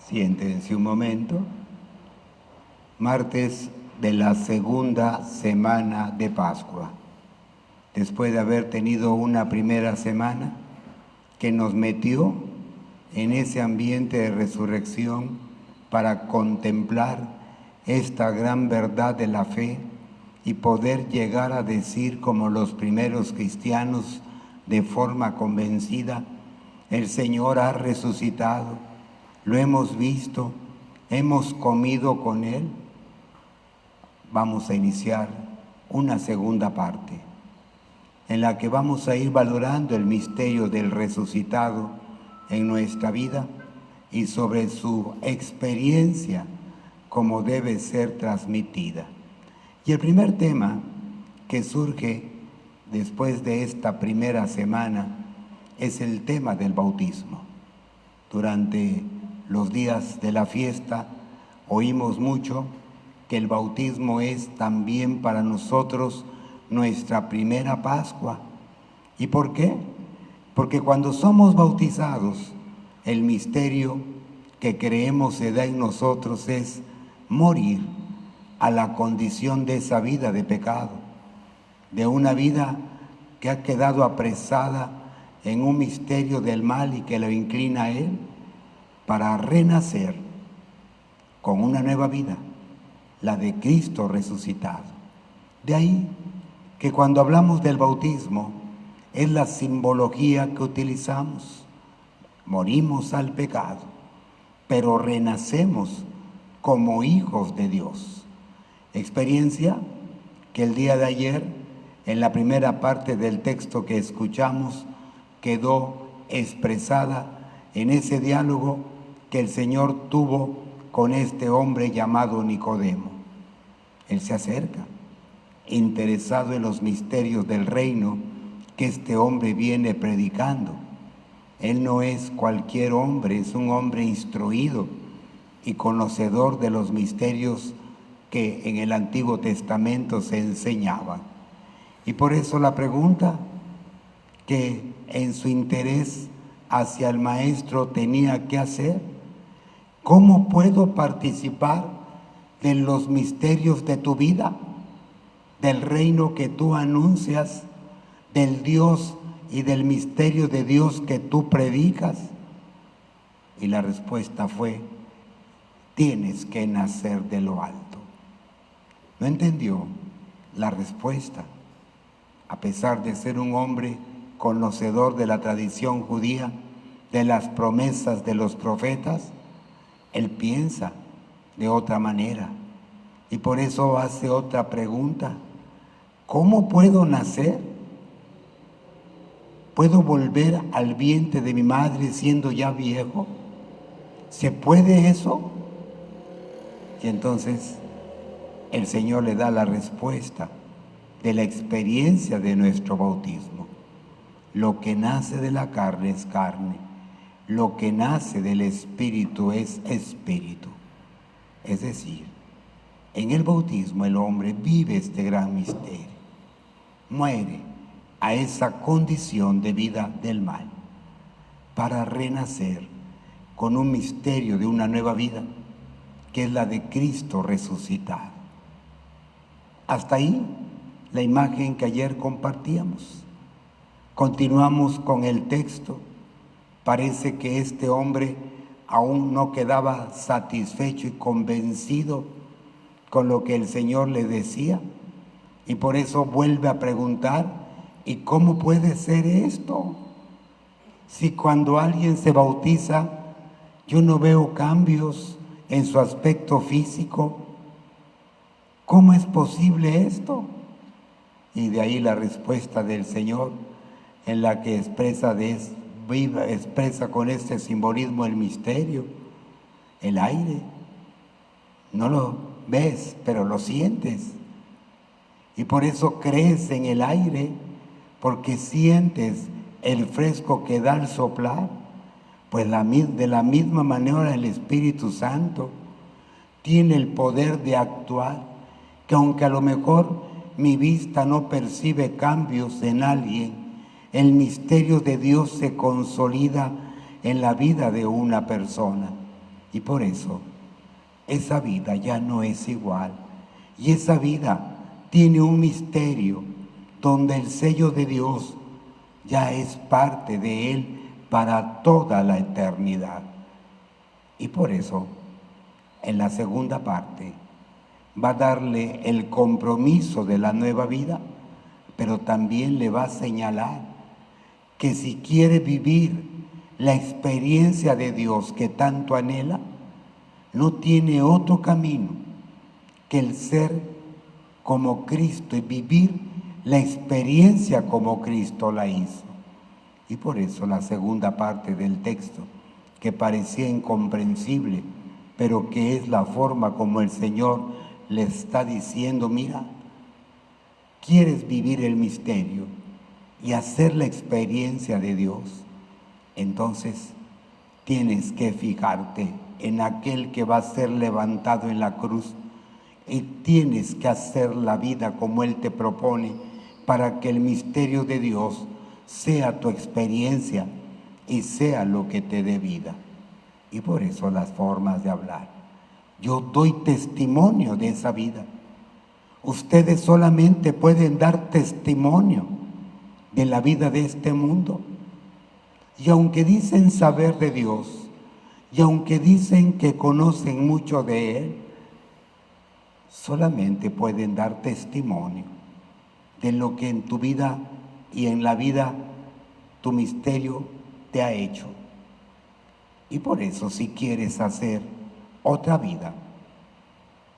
Siéntense un momento. Martes de la segunda semana de Pascua. Después de haber tenido una primera semana que nos metió en ese ambiente de resurrección para contemplar esta gran verdad de la fe y poder llegar a decir como los primeros cristianos de forma convencida: el Señor ha resucitado, lo hemos visto, hemos comido con Él. Vamos a iniciar una segunda parte en la que vamos a ir valorando el misterio del resucitado en nuestra vida y sobre su experiencia como debe ser transmitida. Y el primer tema que surge después de esta primera semana es el tema del bautismo. Durante los días de la fiesta oímos mucho que el bautismo es también para nosotros nuestra primera Pascua. ¿Y por qué? Porque cuando somos bautizados, el misterio que creemos se da en nosotros es morir a la condición de esa vida de pecado, de una vida que ha quedado apresada en un misterio del mal y que lo inclina a Él para renacer con una nueva vida, la de Cristo resucitado. De ahí que cuando hablamos del bautismo es la simbología que utilizamos. Morimos al pecado, pero renacemos como hijos de Dios. Experiencia que el día de ayer, en la primera parte del texto que escuchamos, quedó expresada en ese diálogo que el Señor tuvo con este hombre llamado Nicodemo. Él se acerca, interesado en los misterios del reino que este hombre viene predicando. Él no es cualquier hombre, es un hombre instruido y conocedor de los misterios que en el Antiguo Testamento se enseñaban. Y por eso la pregunta que en su interés hacia el Maestro tenía que hacer: ¿cómo puedo participar de los misterios de tu vida, del reino que tú anuncias, del Dios y del misterio de Dios que tú predicas? Y la respuesta fue: tienes que nacer de lo alto. No entendió la respuesta. A pesar de ser un hombre conocedor de la tradición judía, de las promesas de los profetas, él piensa de otra manera y por eso hace otra pregunta: ¿cómo puedo nacer? ¿Puedo volver al vientre de mi madre siendo ya viejo? ¿Se puede eso? Y entonces el Señor le da la respuesta de la experiencia de nuestro bautismo. Lo que nace de la carne es carne, lo que nace del Espíritu es espíritu. Es decir, en el bautismo el hombre vive este gran misterio, muere a esa condición de vida del mal para renacer con un misterio de una nueva vida que es la de Cristo resucitado. Hasta ahí la imagen que ayer compartíamos. Continuamos con el texto. Parece que este hombre aún no quedaba satisfecho y convencido con lo que el Señor le decía, y por eso vuelve a preguntar: ¿y cómo puede ser esto? Si cuando alguien se bautiza yo no veo cambios en su aspecto físico, ¿cómo es posible esto? Y de ahí la respuesta del Señor, en la que expresa con este simbolismo el misterio. El aire, no lo ves, pero lo sientes. Y por eso crees en el aire, porque sientes el fresco que da al soplar. Pues de la misma manera el Espíritu Santo tiene el poder de actuar, que aunque a lo mejor mi vista no percibe cambios en alguien, el misterio de Dios se consolida en la vida de una persona. Y por eso, esa vida ya no es igual. Y esa vida tiene un misterio donde el sello de Dios ya es parte de Él para toda la eternidad. Y por eso, en la segunda parte, va a darle el compromiso de la nueva vida, pero también le va a señalar que si quiere vivir la experiencia de Dios que tanto anhela, no tiene otro camino que el ser como Cristo y vivir la experiencia como Cristo la hizo. Y por eso la segunda parte del texto, que parecía incomprensible, pero que es la forma como el Señor le está diciendo, mira, ¿quieres vivir el misterio y hacer la experiencia de Dios? Entonces tienes que fijarte en aquel que va a ser levantado en la cruz y tienes que hacer la vida como Él te propone para que el misterio de Dios sea tu experiencia y sea lo que te dé vida. Y por eso las formas de hablar. Yo doy testimonio de esa vida. Ustedes solamente pueden dar testimonio de la vida de este mundo. Y aunque dicen saber de Dios, y aunque dicen que conocen mucho de Él, solamente pueden dar testimonio de lo que en tu vida y en la vida tu misterio te ha hecho. Y por eso, si quieres hacer otra vida,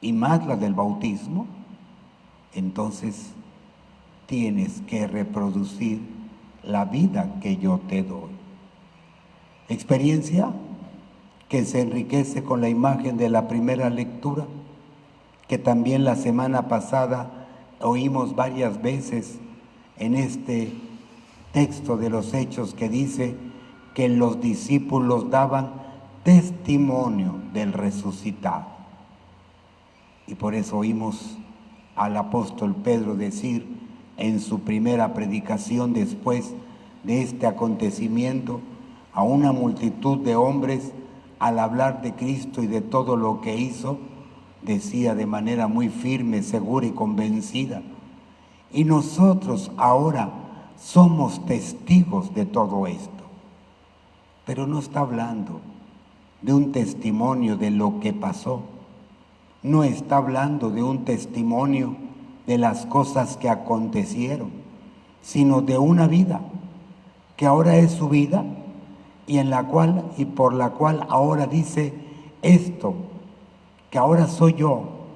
y más la del bautismo, entonces tienes que reproducir la vida que yo te doy. Experiencia que se enriquece con la imagen de la primera lectura, que también la semana pasada oímos varias veces en este texto de los Hechos, que dice que los discípulos daban testimonio del resucitado. Y por eso oímos al apóstol Pedro decir en su primera predicación después de este acontecimiento a una multitud de hombres, al hablar de Cristo y de todo lo que hizo, decía de manera muy firme, segura y convencida: y nosotros ahora somos testigos de todo esto. Pero no está hablando de un testimonio de lo que pasó, no está hablando de un testimonio de las cosas que acontecieron, sino de una vida que ahora es su vida y en la cual y por la cual ahora dice esto, que ahora soy yo,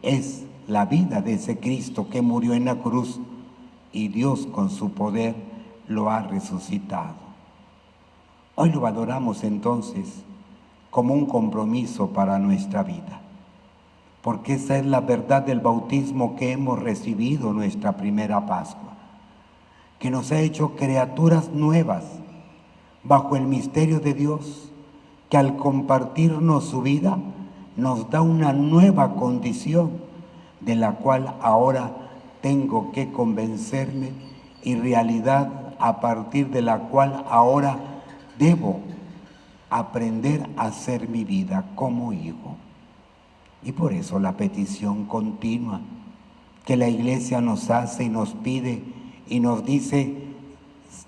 es la vida de ese Cristo que murió en la cruz y Dios con su poder lo ha resucitado. Hoy lo valoramos entonces como un compromiso para nuestra vida, porque esa es la verdad del bautismo que hemos recibido nuestra primera Pascua, que nos ha hecho criaturas nuevas bajo el misterio de Dios, que al compartirnos su vida nos da una nueva condición de la cual ahora tengo que convencerme y realidad a partir de la cual ahora debo aprender a hacer mi vida como hijo. Y por eso la petición continua que la Iglesia nos hace y nos pide y nos dice: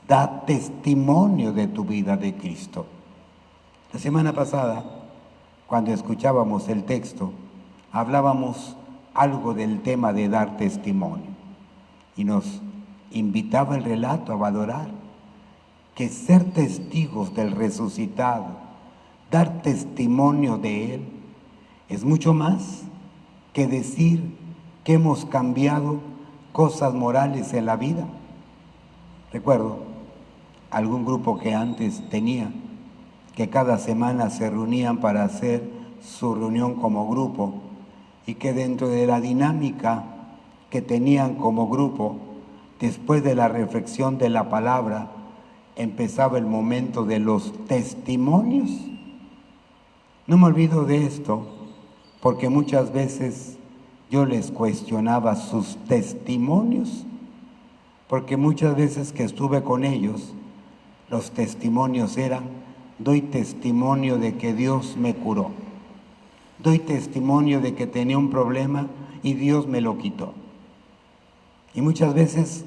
da testimonio de tu vida de Cristo. La semana pasada, cuando escuchábamos el texto, hablábamos algo del tema de dar testimonio y nos invitaba el relato a valorar que ser testigos del resucitado, dar testimonio de Él, es mucho más que decir que hemos cambiado cosas morales en la vida. Recuerdo algún grupo que antes tenía, que cada semana se reunían para hacer su reunión como grupo y que dentro de la dinámica que tenían como grupo, después de la reflexión de la palabra, empezaba el momento de los testimonios. No me olvido de esto, porque muchas veces yo les cuestionaba sus testimonios, porque muchas veces que estuve con ellos, los testimonios eran doy testimonio de que Dios me curó. Doy testimonio de que tenía un problema y Dios me lo quitó. Y muchas veces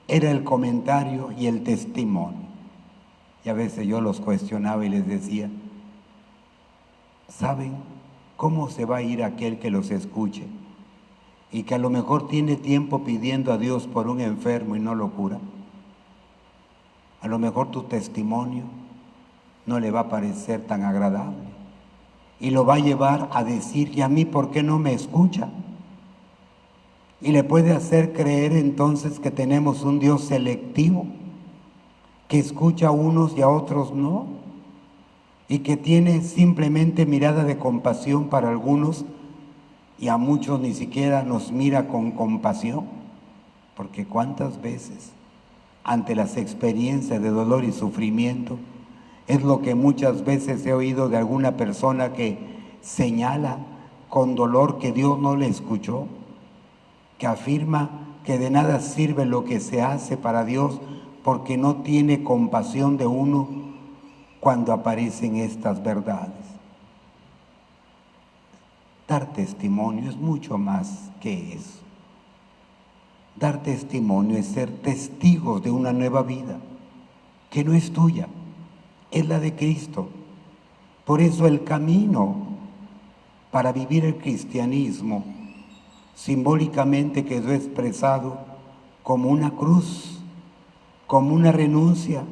era el comentario y el testimonio. Y a veces yo los cuestionaba y les decía, ¿saben cómo se va a ir aquel que los escuche? Y que a lo mejor tiene tiempo pidiendo a Dios por un enfermo y no lo cura. A lo mejor tu testimonio no le va a parecer tan agradable. Y lo va a llevar a decir, ¿y a mí por qué no me escucha? Y le puede hacer creer entonces que tenemos un Dios selectivo, que escucha a unos y a otros no, y que tiene simplemente mirada de compasión para algunos y a muchos ni siquiera nos mira con compasión, porque cuántas veces ante las experiencias de dolor y sufrimiento es lo que muchas veces he oído de alguna persona que señala con dolor que Dios no le escuchó, que afirma que de nada sirve lo que se hace para Dios porque no tiene compasión de uno cuando aparecen estas verdades. Dar testimonio es mucho más que eso. Dar testimonio es ser testigos de una nueva vida que no es tuya, es la de Cristo. Por eso el camino para vivir el cristianismo simbólicamente quedó expresado como una cruz, como una renuncia,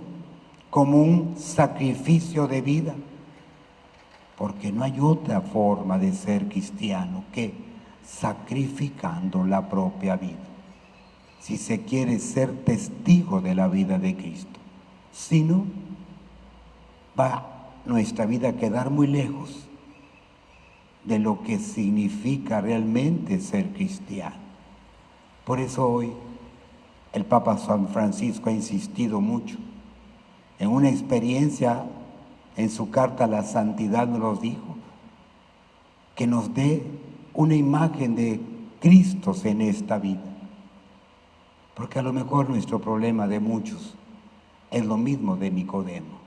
como un sacrificio de vida, porque no hay otra forma de ser cristiano que sacrificando la propia vida, si se quiere ser testigo de la vida de Cristo. Si no, va nuestra vida a quedar muy lejos de lo que significa realmente ser cristiano. Por eso hoy el Papa San Francisco ha insistido mucho en una experiencia. En su carta a la santidad nos dijo que nos dé una imagen de Cristo en esta vida, porque a lo mejor nuestro problema de muchos es lo mismo de Nicodemo.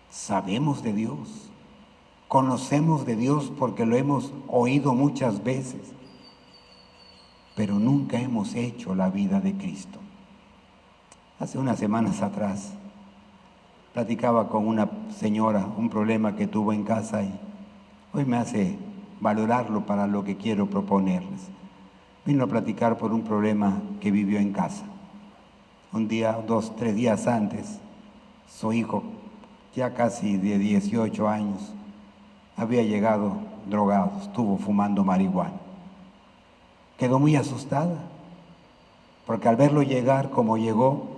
Sabemos de Dios, conocemos de Dios porque lo hemos oído muchas veces, pero nunca hemos hecho la vida de Cristo. Hace unas semanas atrás platicaba con una señora un problema que tuvo en casa y hoy me hace valorarlo para lo que quiero proponerles. Vino a platicar por un problema que vivió en casa. Un día, 2, 3 días antes, su hijo, ya casi de 18 años, había llegado drogado, estuvo fumando marihuana. Quedó muy asustada, porque al verlo llegar como llegó,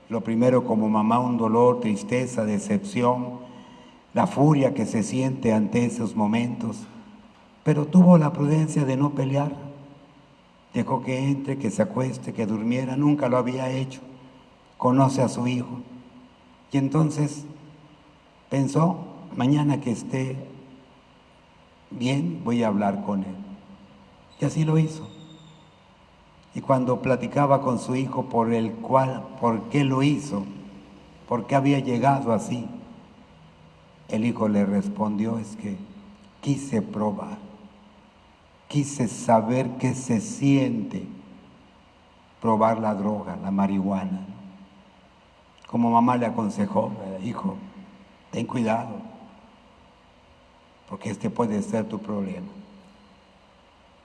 lo primero como mamá un dolor, tristeza, decepción, la furia que se siente ante esos momentos, pero tuvo la prudencia de no pelear. Dejó que entre, que se acueste, que durmiera, nunca lo había hecho. Conoce a su hijo. Y entonces pensó, mañana que esté bien, voy a hablar con él. Y así lo hizo. Y cuando platicaba con su hijo por qué lo hizo, por qué había llegado así, el hijo le respondió, es que quise probar, quise saber qué se siente probar la droga, la marihuana. Como mamá le aconsejó, hijo, ten cuidado, porque este puede ser tu problema.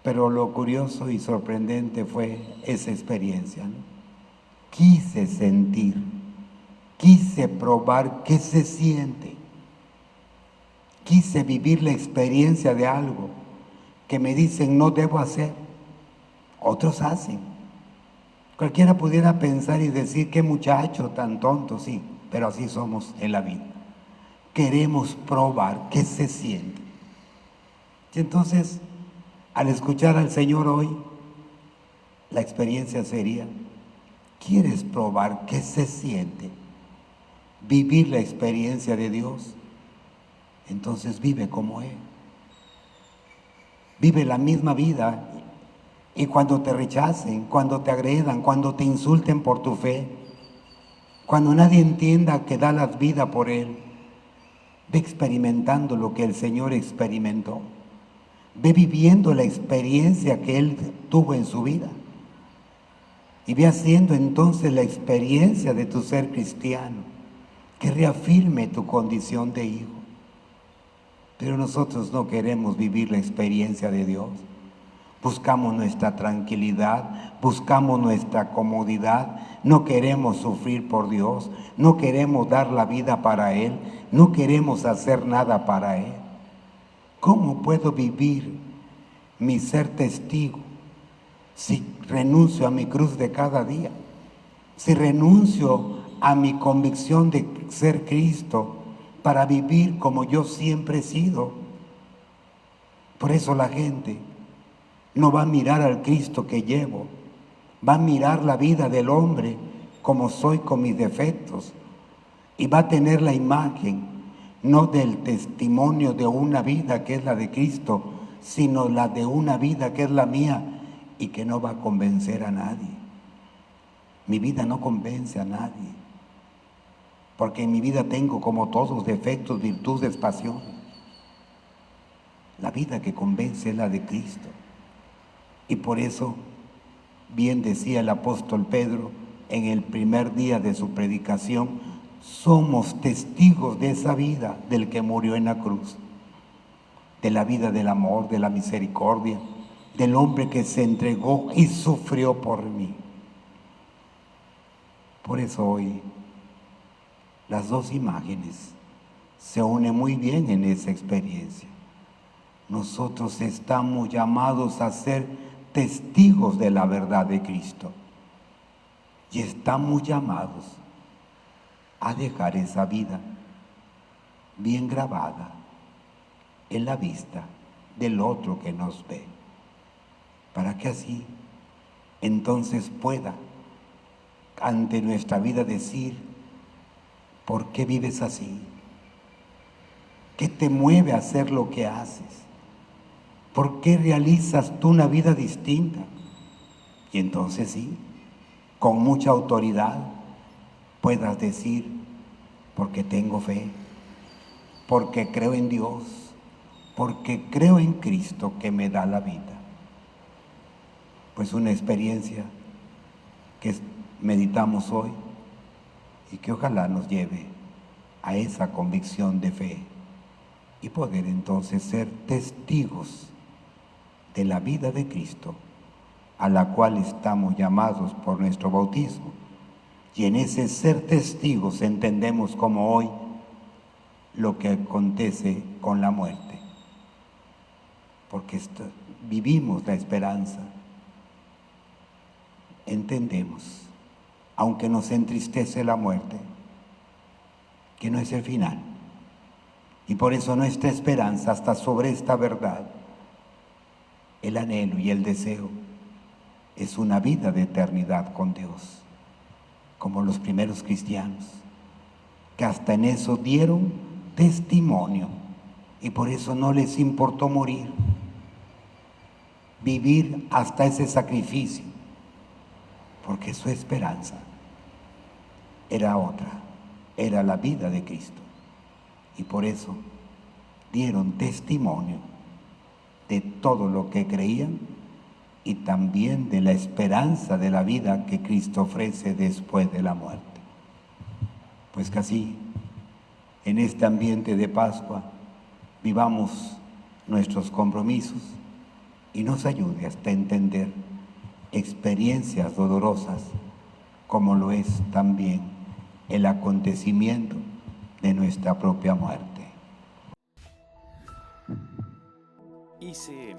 Pero lo curioso y sorprendente fue esa experiencia, ¿no? Quise sentir, quise probar qué se siente. Quise vivir la experiencia de algo que me dicen no debo hacer. Otros hacen. Cualquiera pudiera pensar y decir, qué muchacho tan tonto, sí, pero así somos en la vida. Queremos probar qué se siente. Y entonces, al escuchar al Señor hoy, la experiencia sería, ¿quieres probar qué se siente? Vivir la experiencia de Dios. Entonces vive como Él. Vive la misma vida. Y cuando te rechacen, cuando te agredan, cuando te insulten por tu fe, cuando nadie entienda que das la vida por Él, Ve experimentando lo que el Señor experimentó. Ve viviendo la experiencia que Él tuvo en su vida. Y ve haciendo entonces la experiencia de tu ser cristiano, que reafirme tu condición de hijo. Pero nosotros no queremos vivir la experiencia de Dios. Buscamos nuestra tranquilidad, buscamos nuestra comodidad, no queremos sufrir por Dios, no queremos dar la vida para Él, no queremos hacer nada para Él. ¿Cómo puedo vivir mi ser testigo si renuncio a mi cruz de cada día? Si renuncio a mi convicción de ser Cristo para vivir como yo siempre he sido. Por eso la gente no va a mirar al Cristo que llevo, va a mirar la vida del hombre como soy con mis defectos, y va a tener la imagen no del testimonio de una vida que es la de Cristo, sino la de una vida que es la mía y que no va a convencer a nadie. Mi vida no convence a nadie, porque en mi vida tengo como todos defectos, virtudes, pasiones. La vida que convence es la de Cristo. Y por eso, bien decía el apóstol Pedro en el primer día de su predicación, somos testigos de esa vida del que murió en la cruz, de la vida del amor, de la misericordia, del hombre que se entregó y sufrió por mí. Por eso hoy las dos imágenes se unen muy bien en esa experiencia. Nosotros estamos llamados a ser testigos de la verdad de Cristo y estamos llamados a dejar esa vida bien grabada en la vista del otro que nos ve, para que así entonces pueda ante nuestra vida decir: ¿por qué vives así? ¿Qué te mueve a hacer lo que haces? ¿Por qué realizas tú una vida distinta? Y entonces sí, con mucha autoridad puedas decir: porque tengo fe, porque creo en Dios, porque creo en Cristo que me da la vida. Pues una experiencia que meditamos hoy y que ojalá nos lleve a esa convicción de fe y poder entonces ser testigos de la vida de Cristo, a la cual estamos llamados por nuestro bautismo. Y en ese ser testigos entendemos como hoy lo que acontece con la muerte, porque vivimos la esperanza. Entendemos, aunque nos entristece la muerte, que no es el final. Y por eso nuestra esperanza está sobre esta verdad. El anhelo y el deseo es una vida de eternidad con Dios, como los primeros cristianos, que hasta en eso dieron testimonio y por eso no les importó morir, vivir hasta ese sacrificio, porque su esperanza era otra, era la vida de Cristo. Y por eso dieron testimonio de todo lo que creían y también de la esperanza de la vida que Cristo ofrece después de la muerte. Pues que así, en este ambiente de Pascua, vivamos nuestros compromisos y nos ayude hasta entender experiencias dolorosas, como lo es también el acontecimiento de nuestra propia muerte. ICM